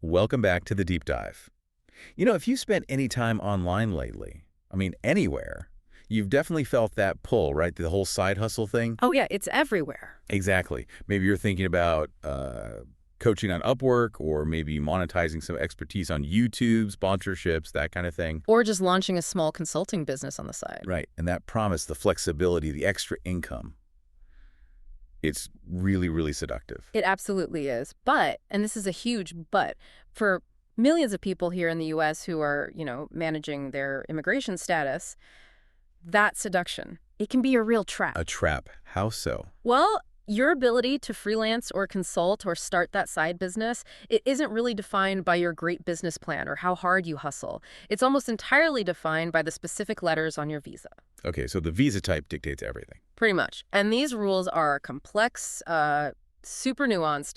Welcome back to the deep dive. If you spent any time online lately, anywhere, you've definitely felt that pull, right? The whole side hustle thing. Oh, yeah, it's everywhere. Exactly. Maybe you're thinking about coaching on Upwork, or maybe monetizing some expertise on YouTube, sponsorships, that kind of thing. Or just launching a small consulting business on the side. Right. And that promise, the flexibility, the extra income, it's really, really seductive. It absolutely is. But, and this is a huge but, for millions of people here in the U.S. who are, managing their immigration status, that seduction, it can be a real trap. A trap. How so? Well, your ability to freelance or consult or start that side business, it isn't really defined by your great business plan or how hard you hustle. It's almost entirely defined by the specific letters on your visa. Okay, so the visa type dictates everything. Pretty much. And these rules are complex, super nuanced,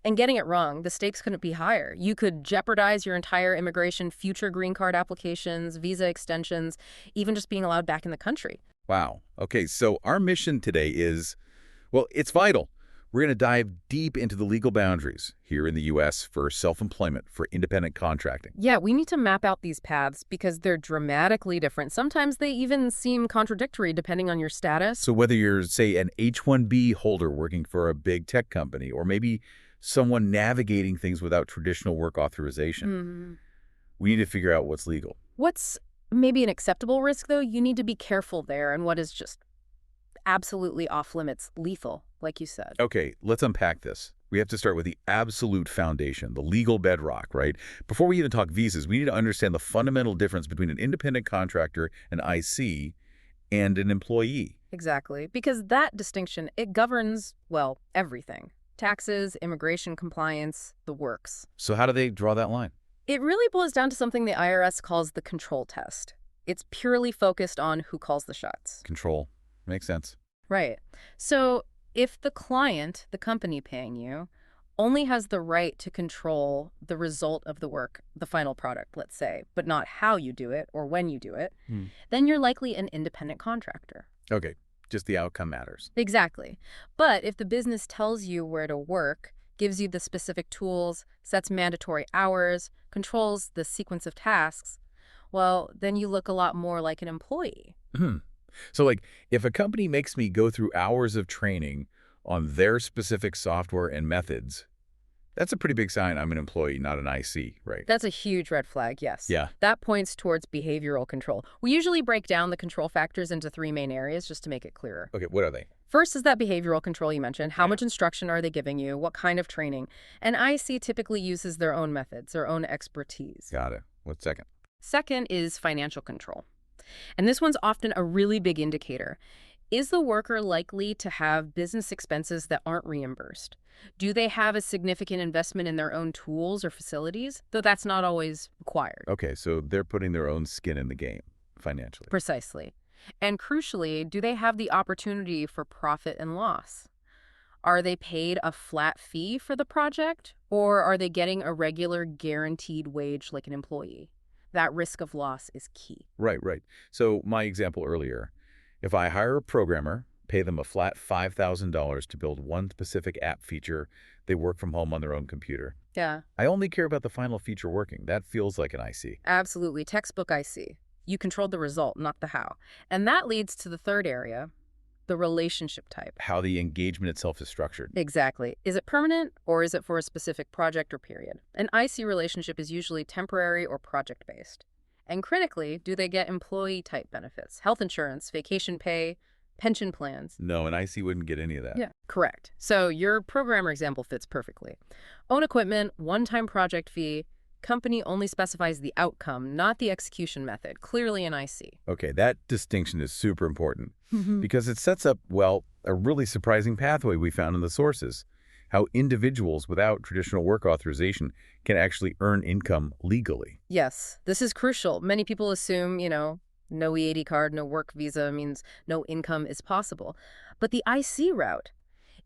and getting it wrong, the stakes couldn't be higher. You could jeopardize your entire immigration, future green card applications, visa extensions, even just being allowed back in the country. Wow. Okay, so our mission today is, well, it's vital. We're going to dive deep into the legal boundaries here in the U.S. for self-employment, for independent contracting. Yeah, we need to map out these paths because they're dramatically different. Sometimes they even seem contradictory depending on your status. So whether you're, say, an H1B holder working for a big tech company, or maybe someone navigating things without traditional work authorization, we need to figure out what's legal. What's maybe an acceptable risk, though? You need to be careful there, and what is just absolutely off-limits, lethal, like you said. Okay, let's unpack this. We have to start with the absolute foundation, the legal bedrock, right? Before we even talk visas, we need to understand the fundamental difference between an independent contractor, an IC, and an employee. Exactly, because that distinction, it governs, well, everything. Taxes, immigration compliance, the works. So how do they draw that line? It really boils down to something the IRS calls the control test. It's purely focused on who calls the shots. Control. Makes sense. Right. So if the client, the company paying you, only has the right to control the result of the work, the final product, let's say, but not how you do it or when you do it, then you're likely an independent contractor. Okay, just the outcome matters. Exactly. But if the business tells you where to work, gives you the specific tools, sets mandatory hours, controls the sequence of tasks, well, then you look a lot more like an employee. So, if a company makes me go through hours of training on their specific software and methods, that's a pretty big sign I'm an employee, not an IC, right? That's a huge red flag, yes. Yeah. That points towards behavioral control. We usually break down the control factors into three main areas just to make it clearer. Okay, what are they? First is that behavioral control you mentioned. How much instruction are they giving you? What kind of training? An IC typically uses their own methods, their own expertise. Got it. What's second? Second is financial control. And this one's often a really big indicator. Is the worker likely to have business expenses that aren't reimbursed? Do they have a significant investment in their own tools or facilities? Though that's not always required. Okay, so they're putting their own skin in the game financially. Precisely. And crucially, do they have the opportunity for profit and loss? Are they paid a flat fee for the project, or are they getting a regular guaranteed wage like an employee? That risk of loss is key. Right. So my example earlier, if I hire a programmer, pay them a flat $5,000 to build one specific app feature, they work from home on their own computer. Yeah. I only care about the final feature working. That feels like an IC. Absolutely. Textbook IC. You control the result, not the how. And that leads to the third area, the relationship type. How the engagement itself is structured. Exactly. Is it permanent, or is it for a specific project or period? An IC relationship is usually temporary or project-based. And critically, do they get employee-type benefits? Health insurance, vacation pay, pension plans? No, an IC wouldn't get any of that. Yeah, correct. So your programmer example fits perfectly. Own equipment, one-time project fee. Company only specifies the outcome, not the execution method. Clearly an IC. Okay, that distinction is super important because it sets up, well, a really surprising pathway we found in the sources. How individuals without traditional work authorization can actually earn income legally. Yes, this is crucial. Many people assume, no E-80 card, no work visa means no income is possible. But the IC route,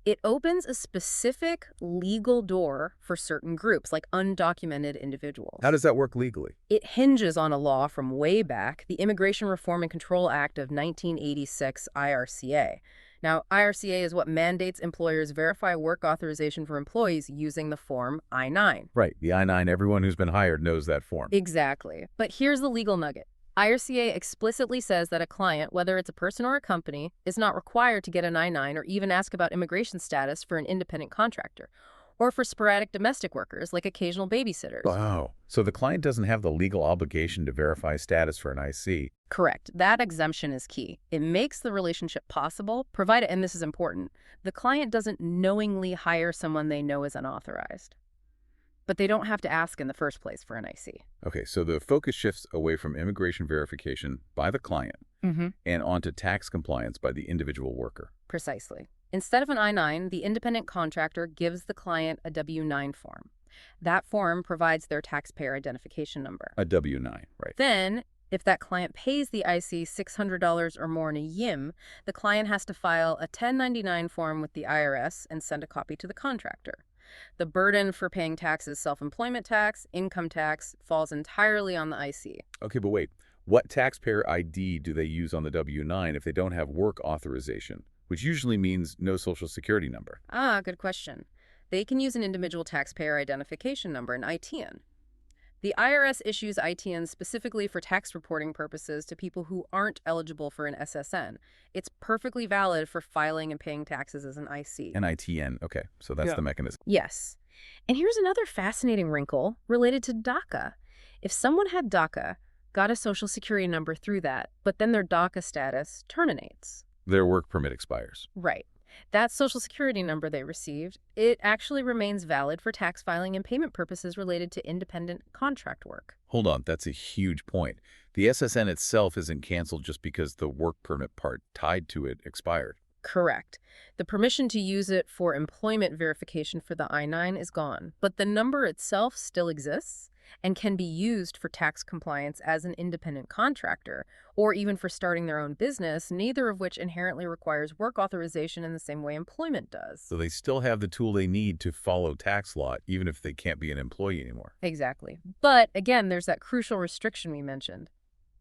it opens a specific legal door for certain groups, like undocumented individuals. How does that work legally? It hinges on a law from way back, the Immigration Reform and Control Act of 1986 IRCA. Now, IRCA is what mandates employers verify work authorization for employees using the form I-9. Right, the I-9, everyone who's been hired knows that form. Exactly. But here's the legal nugget. IRCA explicitly says that a client, whether it's a person or a company, is not required to get an I-9 or even ask about immigration status for an independent contractor, or for sporadic domestic workers like occasional babysitters. Wow. So the client doesn't have the legal obligation to verify status for an IC. Correct. That exemption is key. It makes the relationship possible, provided, and this is important, the client doesn't knowingly hire someone they know is unauthorized. But they don't have to ask in the first place for an IC. Okay, so the focus shifts away from immigration verification by the client and onto tax compliance by the individual worker. Precisely. Instead of an I-9, the independent contractor gives the client a W-9 form. That form provides their taxpayer identification number. A W-9, right. Then, if that client pays the IC $600 or more in a YIM, the client has to file a 1099 form with the IRS and send a copy to the contractor. The burden for paying taxes, self-employment tax, income tax, falls entirely on the IC. Okay, but wait. What taxpayer ID do they use on the W-9 if they don't have work authorization, which usually means no social security number? Good question. They can use an individual taxpayer identification number, an ITIN. The IRS issues ITINs specifically for tax reporting purposes to people who aren't eligible for an SSN. It's perfectly valid for filing and paying taxes as an IC. An ITN, okay, so that's the mechanism. Yes. And here's another fascinating wrinkle related to DACA. If someone had DACA, got a social security number through that, but then their DACA status terminates. Their work permit expires. Right. That social security number they received, it actually remains valid for tax filing and payment purposes related to independent contract work. Hold on, that's a huge point. The SSN itself isn't canceled just because the work permit part tied to it expired. Correct. The permission to use it for employment verification for the I-9 is gone, but the number itself still exists and can be used for tax compliance as an independent contractor, or even for starting their own business, neither of which inherently requires work authorization in the same way employment does. So they still have the tool they need to follow tax law, even if they can't be an employee anymore. Exactly. But again, there's that crucial restriction we mentioned.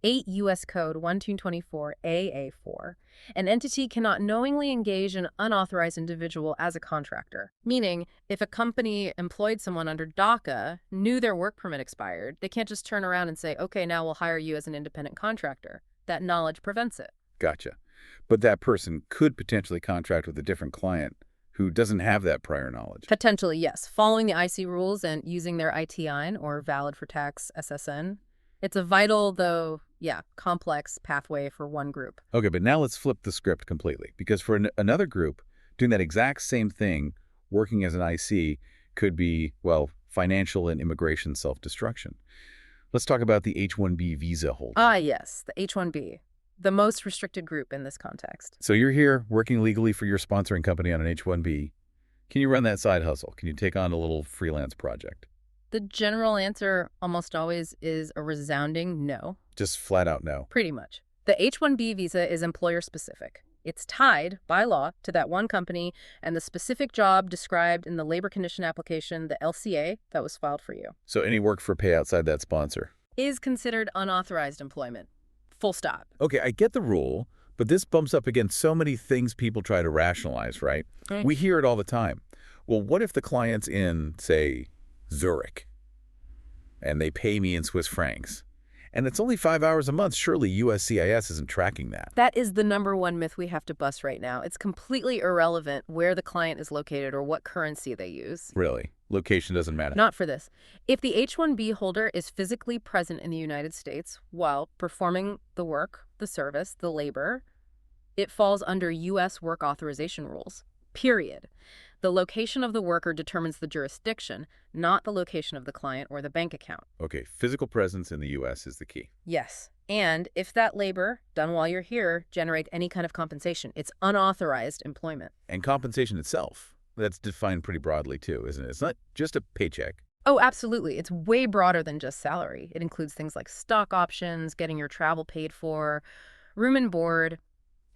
8 U.S. Code 1224 AA4, an entity cannot knowingly engage an unauthorized individual as a contractor. Meaning, if a company employed someone under DACA, knew their work permit expired, they can't just turn around and say, okay, now we'll hire you as an independent contractor. That knowledge prevents it. Gotcha. But that person could potentially contract with a different client who doesn't have that prior knowledge. Potentially, yes. Following the IC rules and using their ITIN, or valid for tax SSN, it's a vital, though, complex pathway for one group. Okay, but now let's flip the script completely, because for another group, doing that exact same thing, working as an IC, could be, well, financial and immigration self-destruction. Let's talk about the H1B visa holder. Yes, the H1B, the most restricted group in this context. So you're here working legally for your sponsoring company on an H1B. Can you run that side hustle? Can you take on a little freelance project? The general answer almost always is a resounding no. Just flat out no. Pretty much. The H-1B visa is employer-specific. It's tied, by law, to that one company and the specific job described in the labor condition application, the LCA, that was filed for you. So any work for pay outside that sponsor is considered unauthorized employment. Full stop. Okay, I get the rule, but this bumps up against so many things people try to rationalize, right? We hear it all the time. Well, what if the client's in, say, Zurich, and they pay me in Swiss francs, and it's only 5 hours a month? Surely USCIS isn't tracking that. That is the #1 myth we have to bust right now. It's completely irrelevant where the client is located or what currency they use. Really? Location doesn't matter? Not for this. If the H-1B holder is physically present in the United States while performing the work, the service, the labor, it falls under U.S. work authorization rules, period. The location of the worker determines the jurisdiction, not the location of the client or the bank account. Okay, physical presence in the U.S. is the key. Yes. And if that labor, done while you're here, generates any kind of compensation, it's unauthorized employment. And compensation itself, that's defined pretty broadly too, isn't it? It's not just a paycheck. Oh, absolutely. It's way broader than just salary. It includes things like stock options, getting your travel paid for, room and board,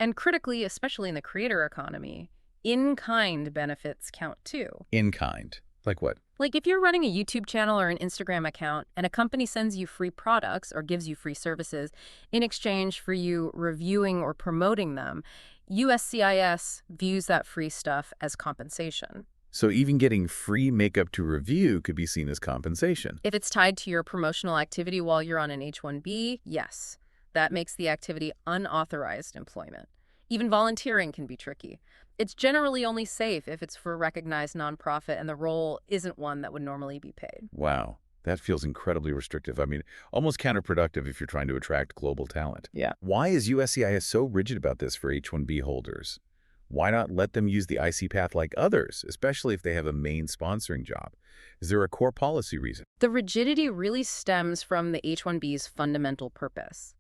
and critically, especially in the creator economy, in-kind benefits count too. In-kind? Like what? Like if you're running a YouTube channel or an Instagram account and a company sends you free products or gives you free services in exchange for you reviewing or promoting them, USCIS views that free stuff as compensation. So even getting free makeup to review could be seen as compensation. If it's tied to your promotional activity while you're on an H1B, yes. That makes the activity unauthorized employment. Even volunteering can be tricky. It's generally only safe if it's for a recognized nonprofit and the role isn't one that would normally be paid. Wow, that feels incredibly restrictive. I mean, almost counterproductive if you're trying to attract global talent. Yeah. Why is USCIS so rigid about this for H-1B holders? Why not let them use the IC path like others, especially if they have a main sponsoring job? Is there a core policy reason? The rigidity really stems from the H-1B's fundamental purpose.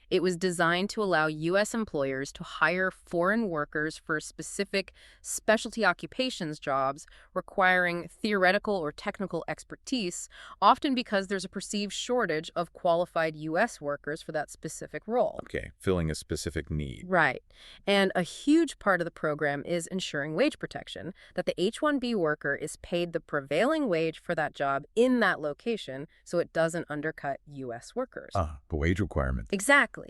It was designed to allow U.S. employers to hire foreign workers for specific specialty occupations jobs requiring theoretical or technical expertise, often because there's a perceived shortage of qualified U.S. workers for that specific role. Okay, filling a specific need. Right. And a huge part of the program is ensuring wage protection, that the H-1B worker is paid the prevailing wage for that job in that location so it doesn't undercut U.S. workers. The wage requirement. Exactly.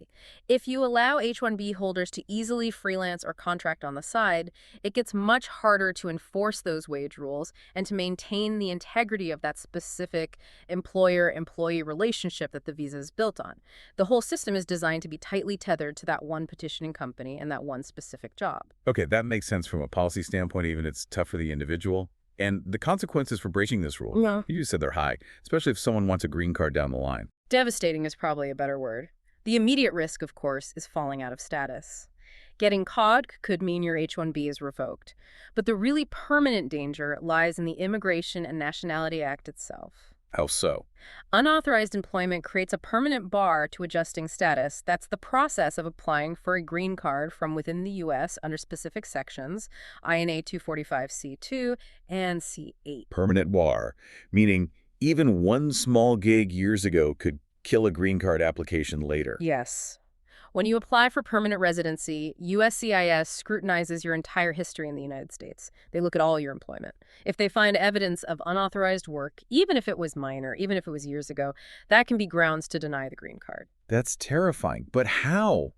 If you allow H-1B holders to easily freelance or contract on the side, it gets much harder to enforce those wage rules and to maintain the integrity of that specific employer-employee relationship that the visa is built on. The whole system is designed to be tightly tethered to that one petitioning company and that one specific job. Okay, that makes sense from a policy standpoint, even it's tough for the individual. And the consequences for breaching this rule, Yeah. you said they're high, especially if someone wants a green card down the line. Devastating is probably a better word. The immediate risk, of course, is falling out of status. Getting caught could mean your H-1B is revoked. But the really permanent danger lies in the Immigration and Nationality Act itself. How so? Unauthorized employment creates a permanent bar to adjusting status. That's the process of applying for a green card from within the U.S. under specific sections, INA 245C2 and C8. Permanent bar, meaning even one small gig years ago could kill a green card application later. Yes. When you apply for permanent residency, USCIS scrutinizes your entire history in the United States. They look at all your employment. If they find evidence of unauthorized work, even if it was minor, even if it was years ago, that can be grounds to deny the green card. That's terrifying. But how?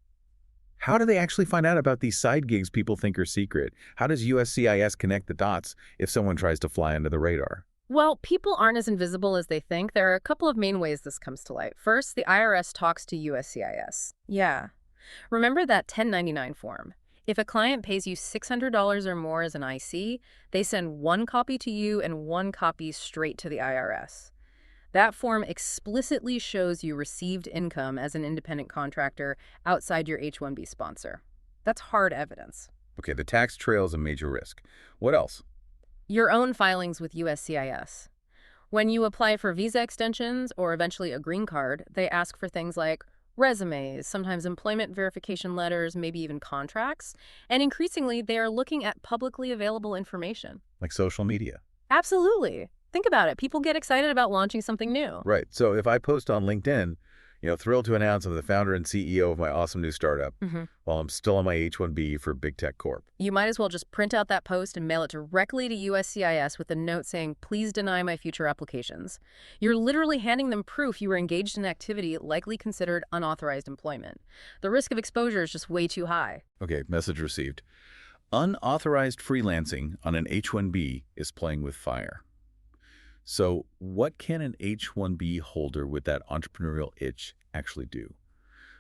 How do they actually find out about these side gigs people think are secret? How does USCIS connect the dots if someone tries to fly under the radar? Well, people aren't as invisible as they think. There are a couple of main ways this comes to light. First, the IRS talks to USCIS. Yeah. Remember that 1099 form? If a client pays you $600 or more as an IC, they send one copy to you and one copy straight to the IRS. That form explicitly shows you received income as an independent contractor outside your H-1B sponsor. That's hard evidence. Okay, the tax trail is a major risk. What else? Your own filings with USCIS. When you apply for visa extensions or eventually a green card, they ask for things like resumes, sometimes employment verification letters, maybe even contracts. And increasingly, they are looking at publicly available information. Like social media. Absolutely. Think about it. People get excited about launching something new. Right. So if I post on LinkedIn, thrilled to announce I'm the founder and CEO of my awesome new startup while I'm still on my H-1B for Big Tech Corp. You might as well just print out that post and mail it directly to USCIS with a note saying, please deny my future applications. You're literally handing them proof you were engaged in activity likely considered unauthorized employment. The risk of exposure is just way too high. Okay, message received. Unauthorized freelancing on an H-1B is playing with fire. So what can an H-1B holder with that entrepreneurial itch actually do?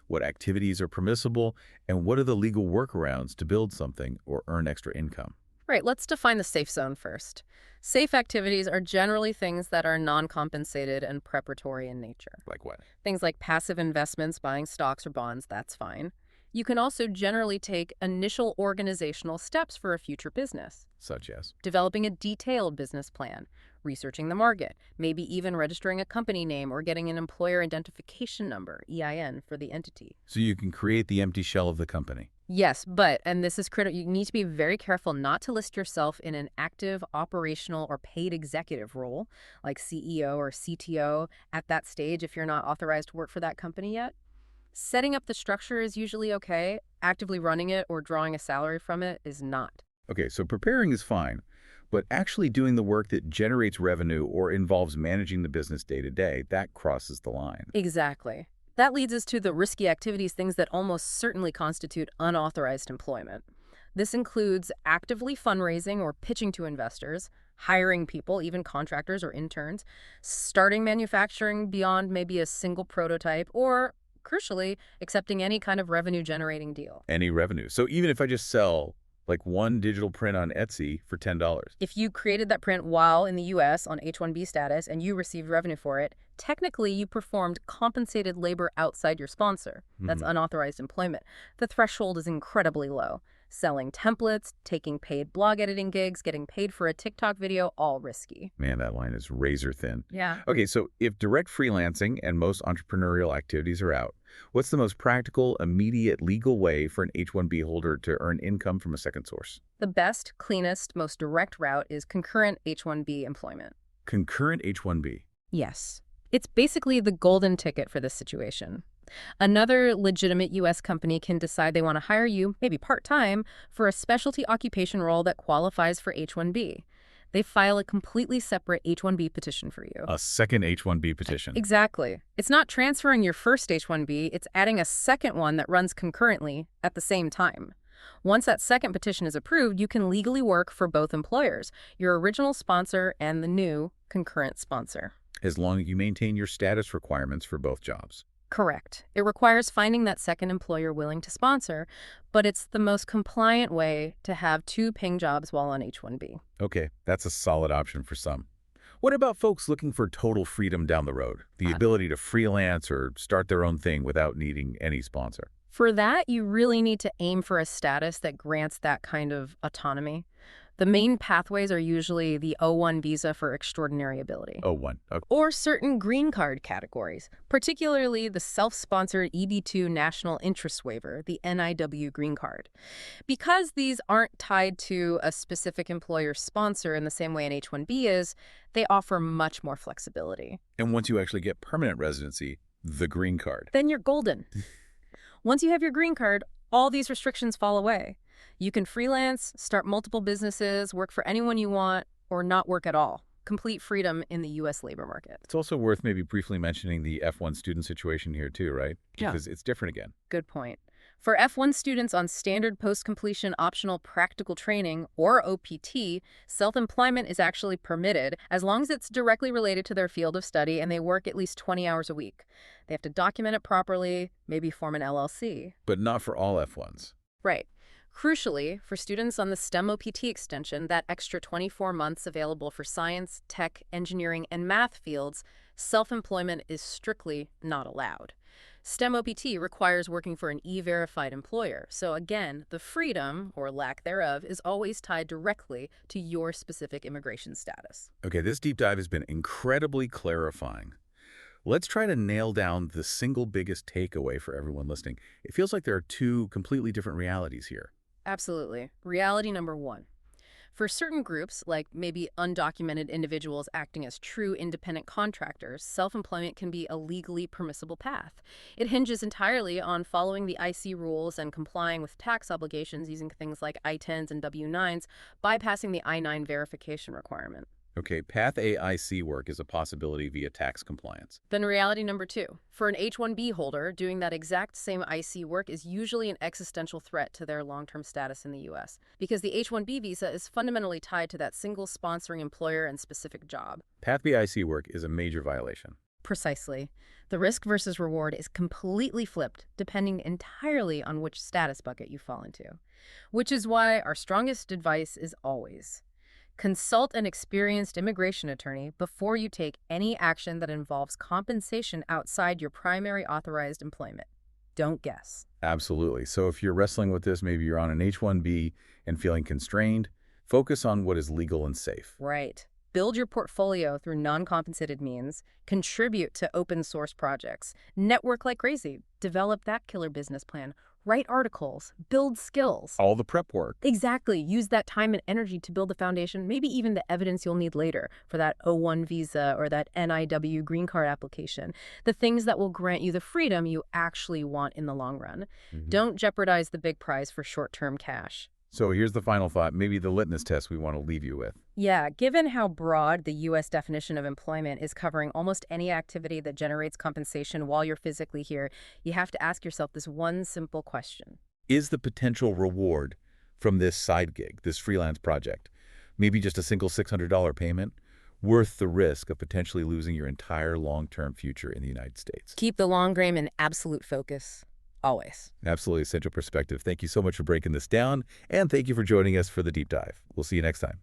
What activities are permissible, and what are the legal workarounds to build something or earn extra income? Right, let's define the safe zone first. Safe activities are generally things that are non-compensated and preparatory in nature. Like what? Things like passive investments, buying stocks or bonds, that's fine. You can also generally take initial organizational steps for a future business. Such as? Developing a detailed business plan, researching the market, maybe even registering a company name or getting an employer identification number, EIN, for the entity. So you can create the empty shell of the company. Yes, but, and this is critical, you need to be very careful not to list yourself in an active, operational, or paid executive role, like CEO or CTO, at that stage if you're not authorized to work for that company yet. Setting up the structure is usually okay. Actively running it or drawing a salary from it is not. Okay, so preparing is fine, but actually doing the work that generates revenue or involves managing the business day to day, that crosses the line. Exactly. That leads us to the risky activities, things that almost certainly constitute unauthorized employment. This includes actively fundraising or pitching to investors, hiring people, even contractors or interns, starting manufacturing beyond maybe a single prototype, or, crucially, accepting any kind of revenue-generating deal. Any revenue. So even if I just sell like one digital print on Etsy for $10. If you created that print while in the U.S. on H1B status and you received revenue for it, technically you performed compensated labor outside your sponsor. That's unauthorized employment. The threshold is incredibly low. Selling templates, taking paid blog editing gigs, getting paid for a TikTok video, all risky. Man, that line is razor thin. Yeah. Okay, so if direct freelancing and most entrepreneurial activities are out, what's the most practical, immediate legal way for an H-1B holder to earn income from a second source? The best, cleanest, most direct route is concurrent H-1B employment. Concurrent H-1B. Yes. It's basically the golden ticket for this situation. Another legitimate U.S. company can decide they want to hire you, maybe part-time, for a specialty occupation role that qualifies for H-1B. They file a completely separate H-1B petition for you. A second H-1B petition. Exactly. It's not transferring your first H-1B, it's adding a second one that runs concurrently at the same time. Once that second petition is approved, you can legally work for both employers, your original sponsor and the new concurrent sponsor. As long as you maintain your status requirements for both jobs. Correct. It requires finding that second employer willing to sponsor, but it's the most compliant way to have two paying jobs while on H-1B. Okay, that's a solid option for some. What about folks looking for total freedom down the road? The ability to freelance or start their own thing without needing any sponsor? For that, you really need to aim for a status that grants that kind of autonomy. The main pathways are usually the O1 visa for extraordinary ability. O1. Okay. Or certain green card categories, particularly the self-sponsored EB2 National Interest Waiver, the NIW green card. Because these aren't tied to a specific employer sponsor in the same way an H-1B is, they offer much more flexibility. And once you actually get permanent residency, the green card. Then you're golden. Once you have your green card, all these restrictions fall away. You can freelance, start multiple businesses, work for anyone you want, or not work at all. Complete freedom in the U.S. labor market. It's also worth maybe briefly mentioning the F1 student situation here too, right? Yeah. Because it's different again. Good point. For F1 students on standard post-completion optional practical training, or OPT, self-employment is actually permitted as long as it's directly related to their field of study and they work at least 20 hours a week. They have to document it properly, maybe form an LLC. But not for all F1s. Right. Crucially, for students on the STEM OPT extension, that extra 24 months available for science, tech, engineering, and math fields, self-employment is strictly not allowed. STEM OPT requires working for an E-verified employer, so again, the freedom, or lack thereof, is always tied directly to your specific immigration status. Okay, this deep dive has been incredibly clarifying. Let's try to nail down the single biggest takeaway for everyone listening. It feels like there are two completely different realities here. Absolutely. Reality number one. For certain groups, like maybe undocumented individuals acting as true independent contractors, self-employment can be a legally permissible path. It hinges entirely on following the IC rules and complying with tax obligations using things like ITINs and W-9s, bypassing the I-9 verification requirement. Okay, Path AIC work is a possibility via tax compliance. Then reality number two. For an H-1B holder, doing that exact same IC work is usually an existential threat to their long-term status in the U.S. because the H-1B visa is fundamentally tied to that single sponsoring employer and specific job. Path BIC work is a major violation. Precisely. The risk versus reward is completely flipped, depending entirely on which status bucket you fall into. Which is why our strongest advice is always consult an experienced immigration attorney before you take any action that involves compensation outside your primary authorized employment. Don't guess. Absolutely. So if you're wrestling with this, maybe you're on an H-1B and feeling constrained, focus on what is legal and safe. Right. Build your portfolio through non-compensated means, contribute to open source projects, network like crazy, develop that killer business plan, write articles, build skills. All the prep work. Exactly. Use that time and energy to build the foundation, maybe even the evidence you'll need later for that O1 visa or that NIW green card application, the things that will grant you the freedom you actually want in the long run. Don't jeopardize the big prize for short-term cash. So here's the final thought, maybe the litmus test we want to leave you with. Yeah, given how broad the U.S. definition of employment is covering almost any activity that generates compensation while you're physically here, you have to ask yourself this one simple question. Is the potential reward from this side gig, this freelance project, maybe just a single $600 payment, worth the risk of potentially losing your entire long-term future in the United States? Keep the long game in absolute focus, always. Absolutely essential perspective. Thank you so much for breaking this down, and thank you for joining us for the deep dive. We'll see you next time.